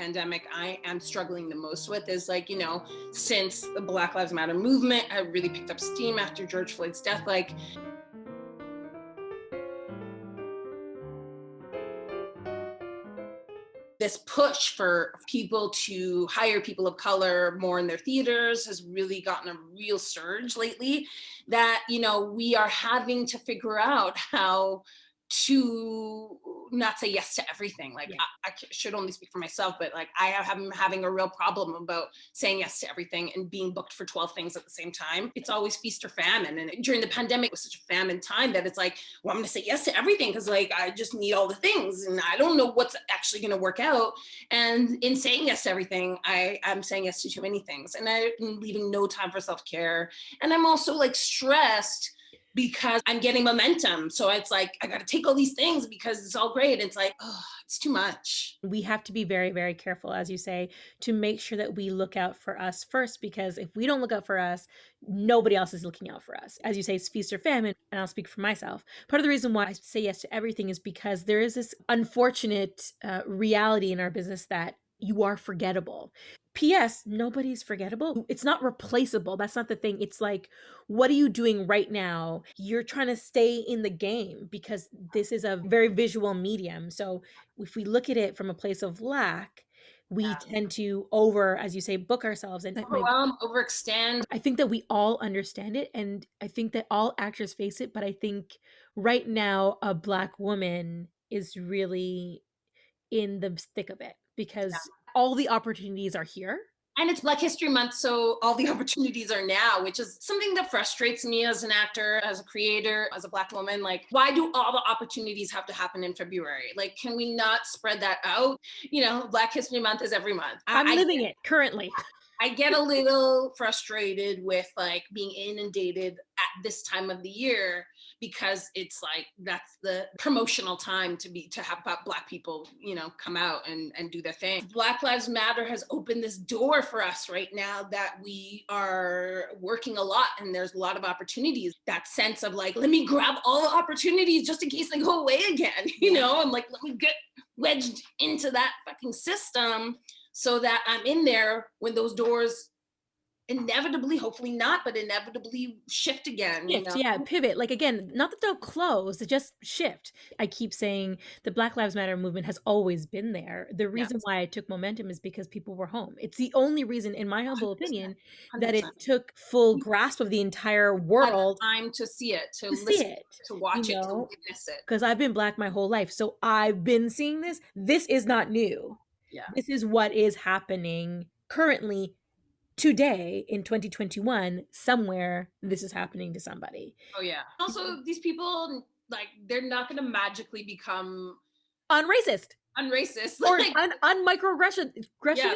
pandemic I am struggling the most with is like, since the Black Lives Matter movement had really picked up steam after George Floyd's death, like this push for people to hire people of color more in their theaters has really gotten a real surge lately that, we are having to figure out how to not say yes to everything. Like Yeah. I should only speak for myself, but like I'm having a real problem about saying yes to everything and being booked for 12 things at the same time. It's always feast or famine. And during the pandemic, it was such a famine time that it's like, well, I'm going to say yes to everything because like I just need all the things and I don't know what's actually going to work out. And in saying yes to everything, I'm saying yes to too many things and I'm leaving no time for self-care. And I'm also like stressed because I'm getting momentum. So it's like, I got to take all these things because it's all great. It's like, oh, it's too much. We have to be very, very careful, as you say, to make sure that we look out for us first, because if we don't look out for us, nobody else is looking out for us. As you say, it's feast or famine, and I'll speak for myself. Part of the reason why I say yes to everything is because there is this unfortunate reality in our business that you are forgettable. P.S. Nobody's forgettable. It's not replaceable. That's not the thing. It's like, what are you doing right now? You're trying to stay in the game because this is a very visual medium. So if we look at it from a place of lack, we Yeah. tend to as you say, book ourselves. And Overwhelm, overextend. I think that we all understand it. And I think that all actors face it. But I think right now, a Black woman is really in the thick of it because all the opportunities are here. And it's Black History Month, so all the opportunities are now, which is something that frustrates me as an actor, as a creator, as a Black woman. Like, why do all the opportunities have to happen in February? Like, can we not spread that out? Black History Month is every month. I'm living it currently. I get a little frustrated with like being inundated at this time of the year because it's like that's the promotional time to have Black people, come out and do their thing. Black Lives Matter has opened this door for us right now that we are working a lot and there's a lot of opportunities. That sense of like, let me grab all the opportunities just in case they go away again, and like let me get wedged into that fucking system so that I'm in there when those doors inevitably, hopefully not, but inevitably shift again, Shift, yeah, pivot. Like again, not that they'll close, they just shift. I keep saying the Black Lives Matter movement has always been there. The Yes, reason why it took momentum is because people were home. It's the only reason, in my humble 100%, opinion, that 100%. it took full grasp of the entire Had world time to see it, to to see listen, it, to watch it, to witness it. because I've been Black my whole life. So I've been seeing this. This is not new. Yeah. This is what is happening currently today in 2021. Somewhere this is happening to somebody. Oh yeah. Also, these people, like, they're not going to magically become Unracist unracist. or Like, microaggression. yeah,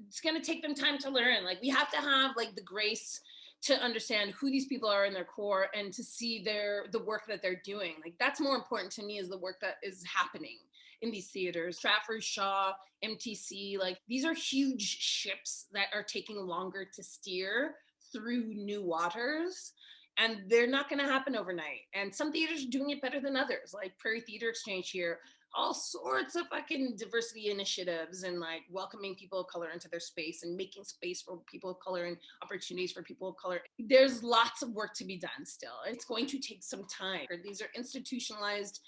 it's going to take them time to learn. Like, we have to have like the grace to understand who these people are in their core and to see the work that they're doing. Like, that's more important to me, is the work that is happening in these theaters. Stratford, Shaw, MTC, like these are huge ships that are taking longer to steer through new waters, and they're not going to happen overnight. And some theaters are doing it better than others, like Prairie Theater Exchange here, all sorts of fucking diversity initiatives and like welcoming people of color into their space and making space for people of color and opportunities for people of color. There's lots of work to be done still. It's going to take some time. These are institutionalized,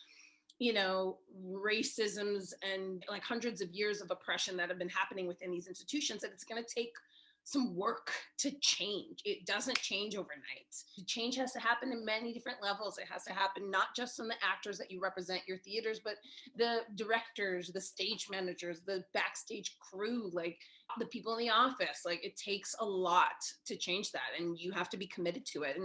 racisms and like hundreds of years of oppression that have been happening within these institutions, and it's going to take some work to change. It doesn't change overnight. The change has to happen in many different levels. It has to happen not just from the actors that you represent your theaters, but the directors, the stage managers, the backstage crew, like the people in the office. Like, it takes a lot to change that, and you have to be committed to it.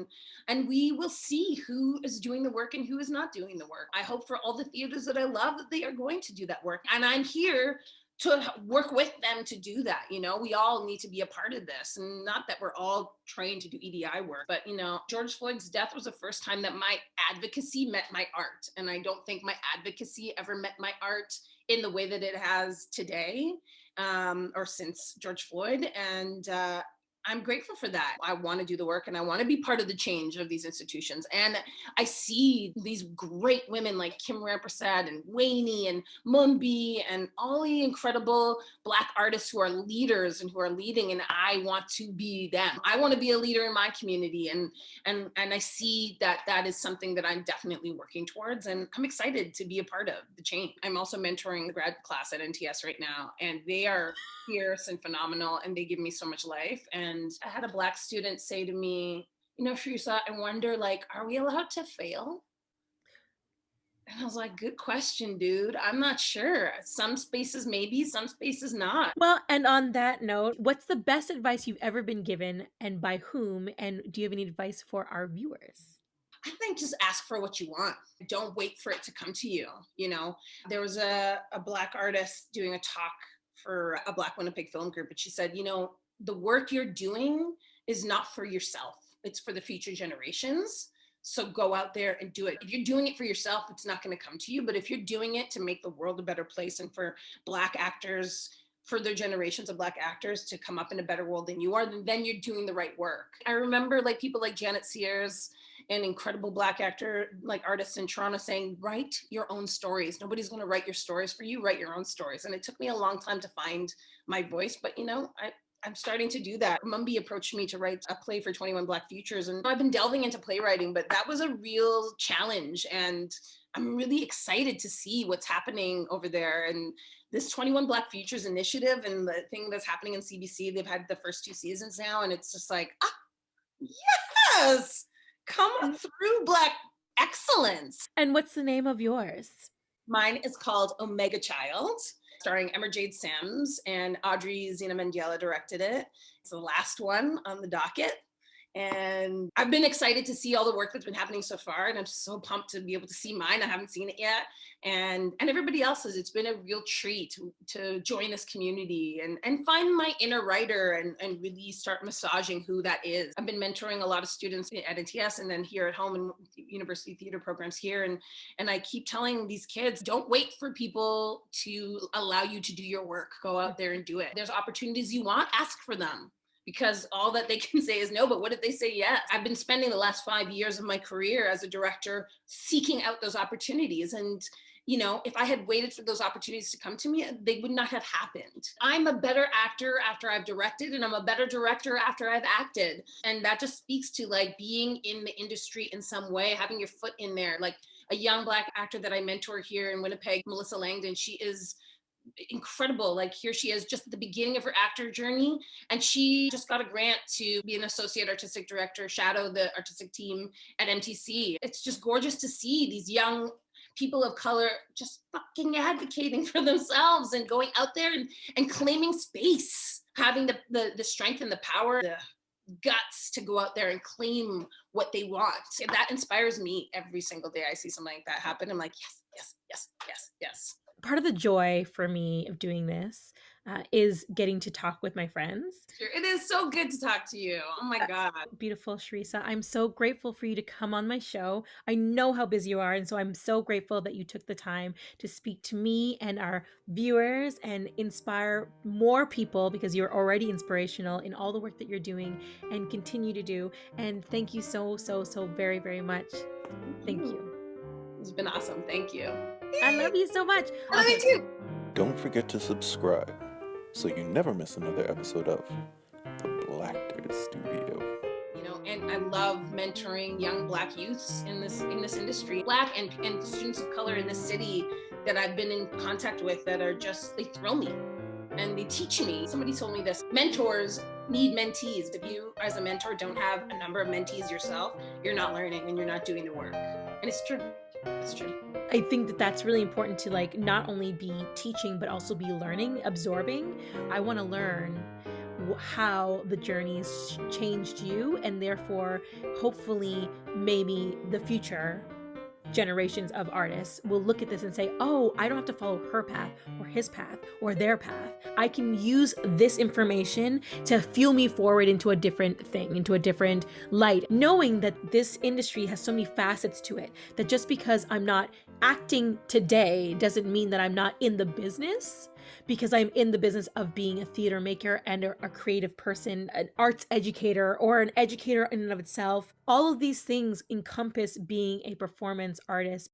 And we will see who is doing the work and who is not doing the work. I hope for all the theaters that I love that they are going to do that work, and I'm here to work with them to do that. We all need to be a part of this, and not that we're all trained to do EDI work, but George Floyd's death was the first time that my advocacy met my art. And I don't think my advocacy ever met my art in the way that it has today, or since George Floyd. And I'm grateful for that. I want to do the work and I want to be part of the change of these institutions. And I see these great women like Kim Rampersad and Wayne and Mumbi and all the incredible Black artists who are leaders and who are leading. And I want to be them. I want to be a leader in my community. And I see that that is something that I'm definitely working towards. And I'm excited to be a part of the change. I'm also mentoring the grad class at NTS right now. And they are fierce and phenomenal, and they give me so much life. And I had a Black student say to me, Cherissa, I wonder, like, are we allowed to fail? And I was like, good question, dude. I'm not sure. Some spaces maybe, some spaces not. Well, and on that note, what's the best advice you've ever been given and by whom? And do you have any advice for our viewers? I think just ask for what you want. Don't wait for it to come to you. There was a Black artist doing a talk for a Black Winnipeg film group, and she said, the work you're doing is not for yourself. It's for the future generations. So go out there and do it. If you're doing it for yourself, it's not going to come to you. But if you're doing it to make the world a better place and for Black actors, further generations of Black actors to come up in a better world than you are, then you're doing the right work. I remember like people like Janet Sears, an incredible Black actor, like artists in Toronto, saying, write your own stories. Nobody's going to write your stories for you. Write your own stories. And it took me a long time to find my voice, but I'm starting to do that. Mumbi approached me to write a play for 21 Black Futures, and I've been delving into playwriting, but that was a real challenge. And I'm really excited to see what's happening over there. And this 21 Black Futures initiative and the thing that's happening in CBC, they've had the first 2 seasons now, and it's just like, yes, come up through Black excellence. And what's the name of yours? Mine is called Omega Child, starring Emma Jade Sims, and Audrey Zena Mendiela directed it. It's the last one on the docket. And I've been excited to see all the work that's been happening so far. And I'm so pumped to be able to see mine. I haven't seen it yet. And everybody else's. It's been a real treat to join this community and find my inner writer and really start massaging who that is. I've been mentoring a lot of students at NTS and then here at home in university theater programs here. And I keep telling these kids, don't wait for people to allow you to do your work. Go out there and do it. There's opportunities you want, ask for them. Because all that they can say is no, but what if they say yes? I've been spending the last 5 years of my career as a director seeking out those opportunities. And, if I had waited for those opportunities to come to me, they would not have happened. I'm a better actor after I've directed, and I'm a better director after I've acted. And that just speaks to like being in the industry in some way, having your foot in there. Like a young Black actor that I mentor here in Winnipeg, Melissa Langdon, she is incredible. Like here she is just at the beginning of her actor journey, and she just got a grant to be an associate artistic director, shadow the artistic team at MTC. It's just gorgeous to see these young people of color just fucking advocating for themselves and going out there and claiming space, having the strength and the power, the guts to go out there and claim what they want. That inspires me every single day I see something like that happen. I'm like, yes, yes, yes, yes, yes. Part of the joy for me of doing this is getting to talk with my friends. It is so good to talk to you. Oh my God. Beautiful, Cherissa. I'm so grateful for you to come on my show. I know how busy you are, and so I'm so grateful that you took the time to speak to me and our viewers and inspire more people, because you're already inspirational in all the work that you're doing and continue to do. And thank you so, so, so very, very much. Thank you. It's been awesome. Thank you. I love you so much. I love you too. Don't forget to subscribe so you never miss another episode of the Blacktor Studio. And I love mentoring young Black youths in this industry. Black and students of color in this city that I've been in contact with that are just, they thrill me and they teach me. Somebody told me this, mentors need mentees. If you as a mentor don't have a number of mentees yourself, you're not learning and you're not doing the work. And it's true. It's true. I think that that's really important to like not only be teaching, but also be learning, absorbing. I want to learn how the journeys changed you, and therefore, hopefully, maybe the future generations of artists will look at this and say, oh, I don't have to follow her path or his path or their path. I can use this information to fuel me forward into a different thing, into a different light, knowing that this industry has so many facets to it, that just because I'm not acting today doesn't mean that I'm not in the business, because I'm in the business of being a theater maker and a creative person, an arts educator, or an educator in and of itself. All of these things encompass being a performance artist.